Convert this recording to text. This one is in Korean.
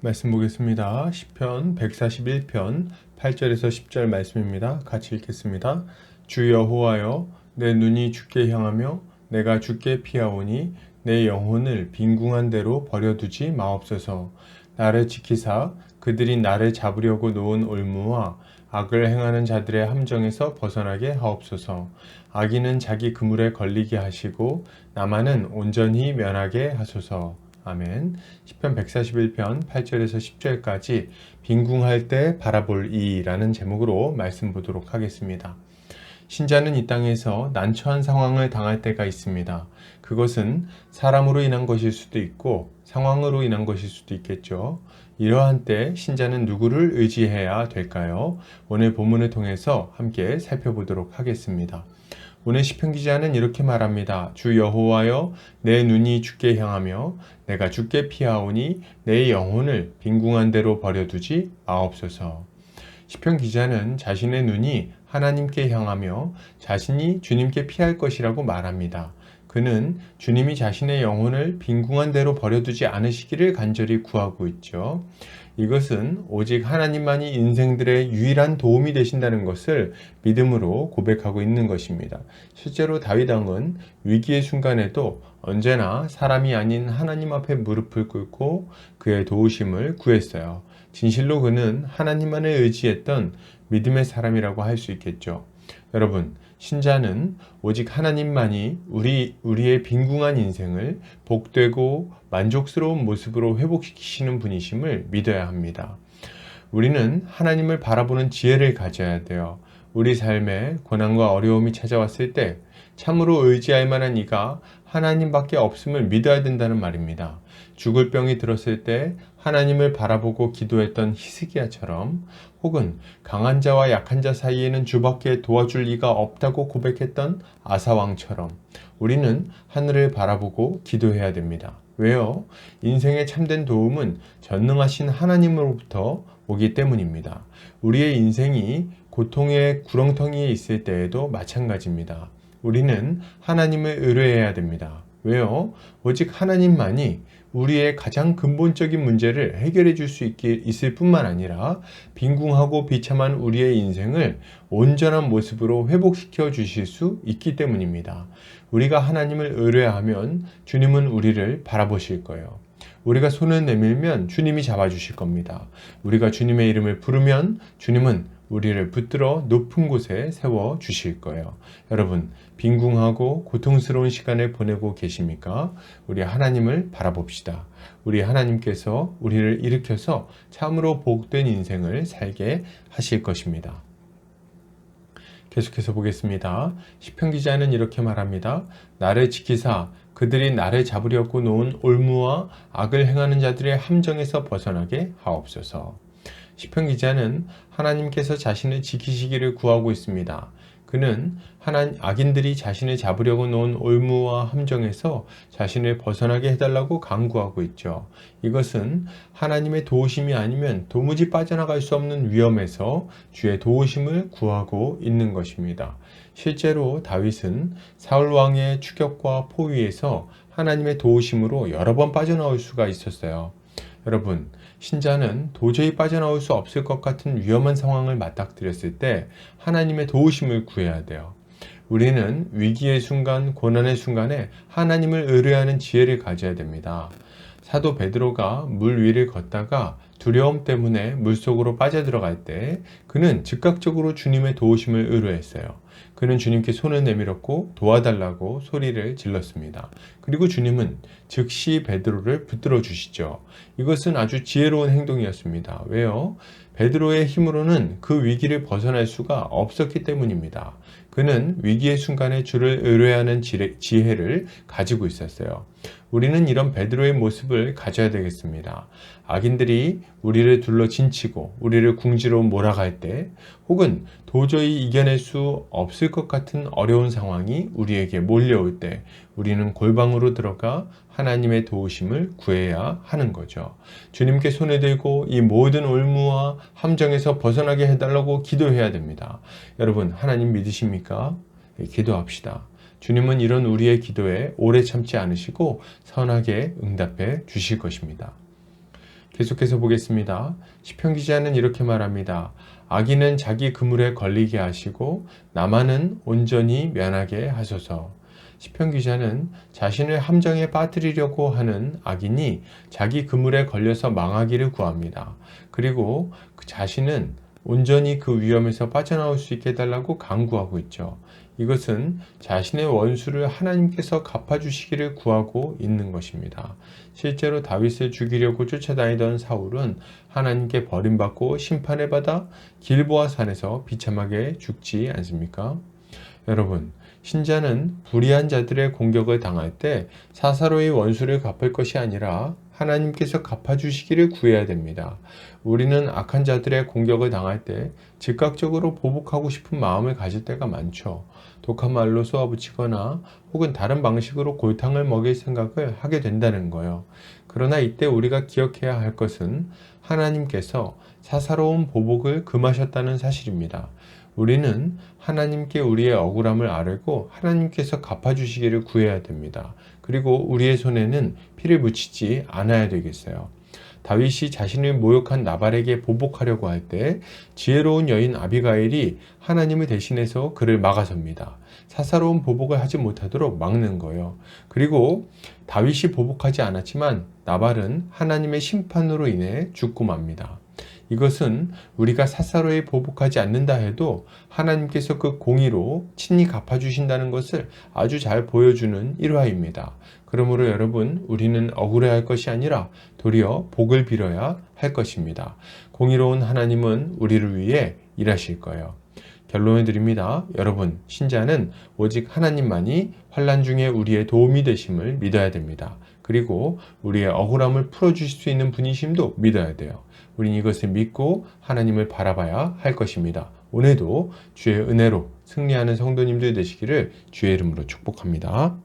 말씀 보겠습니다. 시편 141편 8절에서 10절 말씀입니다. 같이 읽겠습니다. 주 여호와여, 내 눈이 주께 향하며 내가 주께 피하오니 내 영혼을 빈궁한 대로 버려두지 마옵소서. 나를 지키사 그들이 나를 잡으려고 놓은 올무와 악을 행하는 자들의 함정에서 벗어나게 하옵소서. 악인은 자기 그물에 걸리게 하시고 나만은 온전히 면하게 하소서. 아멘. 시편 141편 8절에서 10절까지 빈궁할 때 바라볼 이라는 제목으로 말씀 보도록 하겠습니다. 신자는 이 땅에서 난처한 상황을 당할 때가 있습니다. 그것은 사람으로 인한 것일 수도 있고 상황으로 인한 것일 수도 있겠죠. 이러한 때 신자는 누구를 의지해야 될까요? 오늘 본문을 통해서 함께 살펴보도록 하겠습니다. 오늘 시편 기자는 이렇게 말합니다. 주 여호와여, 내 눈이 주께 향하며 내가 주께 피하오니 내 영혼을 빈궁한 대로 버려두지 마옵소서. 시편 기자는 자신의 눈이 하나님께 향하며 자신이 주님께 피할 것이라고 말합니다. 그는 주님이 자신의 영혼을 빈궁한 대로 버려두지 않으시기를 간절히 구하고 있죠. 이것은 오직 하나님만이 인생들의 유일한 도움이 되신다는 것을 믿음으로 고백하고 있는 것입니다. 실제로 다윗 왕은 위기의 순간에도 언제나 사람이 아닌 하나님 앞에 무릎을 꿇고 그의 도우심을 구했어요. 진실로 그는 하나님만을 의지했던 믿음의 사람이라고 할 수 있겠죠. 여러분, 신자는 오직 하나님만이 우리의 빈궁한 인생을 복되고 만족스러운 모습으로 회복시키시는 분이심을 믿어야 합니다. 우리는 하나님을 바라보는 지혜를 가져야 돼요. 우리 삶에 고난과 어려움이 찾아왔을 때 참으로 의지할 만한 이가 하나님밖에 없음을 믿어야 된다는 말입니다. 죽을 병이 들었을 때 하나님을 바라보고 기도했던 히스기야처럼, 혹은 강한 자와 약한 자 사이에는 주밖에 도와줄 이가 없다고 고백했던 아사왕처럼 우리는 하늘을 바라보고 기도해야 됩니다. 왜요? 인생의 참된 도움은 전능하신 하나님으로부터 오기 때문입니다. 우리의 인생이 고통의 구렁텅이에 있을 때에도 마찬가지입니다. 우리는 하나님을 의뢰해야 됩니다. 왜요? 오직 하나님만이 우리의 가장 근본적인 문제를 해결해 줄 수 있을 뿐만 아니라 빈궁하고 비참한 우리의 인생을 온전한 모습으로 회복시켜 주실 수 있기 때문입니다. 우리가 하나님을 의뢰하면 주님은 우리를 바라보실 거예요. 우리가 손을 내밀면 주님이 잡아주실 겁니다. 우리가 주님의 이름을 부르면 주님은 우리를 붙들어 높은 곳에 세워 주실 거예요. 여러분, 빈궁하고 고통스러운 시간을 보내고 계십니까? 우리 하나님을 바라봅시다. 우리 하나님께서 우리를 일으켜서 참으로 복된 인생을 살게 하실 것입니다. 계속해서 보겠습니다. 시편 기자는 이렇게 말합니다. 나를 지키사 그들이 나를 잡으려고 놓은 올무와 악을 행하는 자들의 함정에서 벗어나게 하옵소서. 시편 기자는 하나님께서 자신을 지키시기를 구하고 있습니다. 그는 악인들이 자신을 잡으려고 놓은 올무와 함정에서 자신을 벗어나게 해달라고 간구하고 있죠. 이것은 하나님의 도우심이 아니면 도무지 빠져나갈 수 없는 위험에서 주의 도우심을 구하고 있는 것입니다. 실제로 다윗은 사울 왕의 추격과 포위에서 하나님의 도우심으로 여러 번 빠져나올 수가 있었어요. 여러분, 신자는 도저히 빠져나올 수 없을 것 같은 위험한 상황을 맞닥뜨렸을 때 하나님의 도우심을 구해야 돼요. 우리는 위기의 순간, 고난의 순간에 하나님을 의뢰하는 지혜를 가져야 됩니다. 사도 베드로가 물 위를 걷다가 두려움 때문에 물속으로 빠져들어갈 때 그는 즉각적으로 주님의 도우심을 의뢰했어요. 그는 주님께 손을 내밀었고 도와달라고 소리를 질렀습니다. 그리고 주님은 즉시 베드로를 붙들어 주시죠. 이것은 아주 지혜로운 행동이었습니다. 왜요? 베드로의 힘으로는 그 위기를 벗어날 수가 없었기 때문입니다. 그는 위기의 순간에 주를 의뢰하는 지혜를 가지고 있었어요. 우리는 이런 베드로의 모습을 가져야 되겠습니다. 악인들이 우리를 둘러 진치고 우리를 궁지로 몰아갈 때, 혹은 도저히 이겨낼 수 없을 것 같은 어려운 상황이 우리에게 몰려올 때 우리는 골방으로 들어가 하나님의 도우심을 구해야 하는 거죠. 주님께 손을 들고 이 모든 올무와 함정에서 벗어나게 해달라고 기도해야 됩니다. 여러분, 하나님 믿으십니까? 기도합시다. 주님은 이런 우리의 기도에 오래 참지 않으시고 선하게 응답해 주실 것입니다. 계속해서 보겠습니다. 시편 기자는 이렇게 말합니다. 악인은 자기 그물에 걸리게 하시고 나만은 온전히 면하게 하소서. 시편 기자는 자신을 함정에 빠뜨리려고 하는 악인이 자기 그물에 걸려서 망하기를 구합니다. 그리고 그 자신은 온전히 그 위험에서 빠져나올 수 있게 해달라고 간구하고 있죠. 이것은 자신의 원수를 하나님께서 갚아주시기를 구하고 있는 것입니다. 실제로 다윗을 죽이려고 쫓아다니던 사울은 하나님께 버림받고 심판을 받아 길보아 산에서 비참하게 죽지 않습니까? 여러분, 신자는 불의한 자들의 공격을 당할 때 사사로이 원수를 갚을 것이 아니라 하나님께서 갚아주시기를 구해야 됩니다. 우리는 악한 자들의 공격을 당할 때 즉각적으로 보복하고 싶은 마음을 가질 때가 많죠. 독한 말로 쏘아붙이거나 혹은 다른 방식으로 골탕을 먹일 생각을 하게 된다는 거예요. 그러나 이때 우리가 기억해야 할 것은 하나님께서 사사로운 보복을 금하셨다는 사실입니다. 우리는 하나님께 우리의 억울함을 아뢰고 하나님께서 갚아주시기를 구해야 됩니다. 그리고 우리의 손에는 피를 묻히지 않아야 되겠어요. 다윗이 자신을 모욕한 나발에게 보복하려고 할 때 지혜로운 여인 아비가일이 하나님을 대신해서 그를 막아섭니다. 사사로운 보복을 하지 못하도록 막는 거예요. 그리고 다윗이 보복하지 않았지만 나발은 하나님의 심판으로 인해 죽고 맙니다. 이것은 우리가 사사로이 보복하지 않는다 해도 하나님께서 그 공의로 친히 갚아주신다는 것을 아주 잘 보여주는 일화입니다. 그러므로 여러분, 우리는 억울해할 것이 아니라 도리어 복을 빌어야 할 것입니다. 공의로운 하나님은 우리를 위해 일하실 거예요. 결론을 드립니다. 여러분, 신자는 오직 하나님만이 환난 중에 우리의 도움이 되심을 믿어야 됩니다. 그리고 우리의 억울함을 풀어주실 수 있는 분이심도 믿어야 돼요. 우린 이것을 믿고 하나님을 바라봐야 할 것입니다. 오늘도 주의 은혜로 승리하는 성도님들 되시기를 주의 이름으로 축복합니다.